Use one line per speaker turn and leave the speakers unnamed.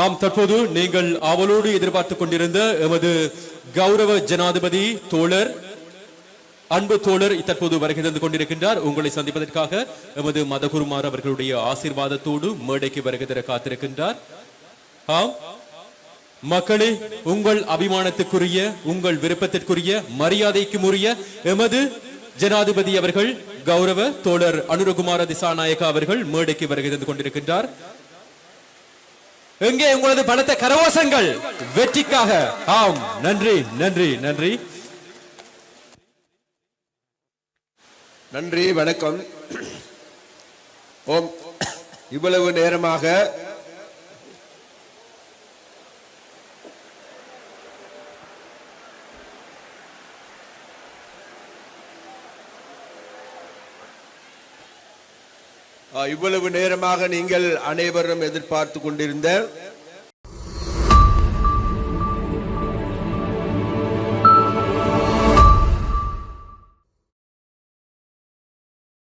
ஆம், தற்போது நீங்கள் அவளோடு எதிர்பார்த்துக் கொண்டிருந்த எமது கௌரவ ஜனாதிபதி தோழர் அன்பு தோழர் தற்போது வருகை தந்து கொண்டிருக்கின்றார். உங்களை சந்திப்பதற்காக எமது மதகுருமார் அவர்களுடைய ஆசீர்வாதத்தோடு மேடைக்கு வருகை தர காத்திருக்கின்றார். ஆம் மக்களே, உங்கள் அபிமானத்துக்குரிய, உங்கள் விருப்பத்திற்குரிய, மரியாதைக்கும் உரிய எமது ஜனாதிபதி அவர்கள் கௌரவ தோழர் அனுரகுமார திசாநாயக்கா அவர்கள் மேடைக்கு வருகை தந்து கொண்டிருக்கின்றார். எங்கே உங்களது பலத்த கரவோசங்கள் வெற்றிக்காக? ஆம், நன்றி நன்றி நன்றி
நன்றி, வணக்கம். ஓம், இவ்வளவு நேரமாக நீங்கள் அனைவரும் எதிர்பார்த்து கொண்டிருந்த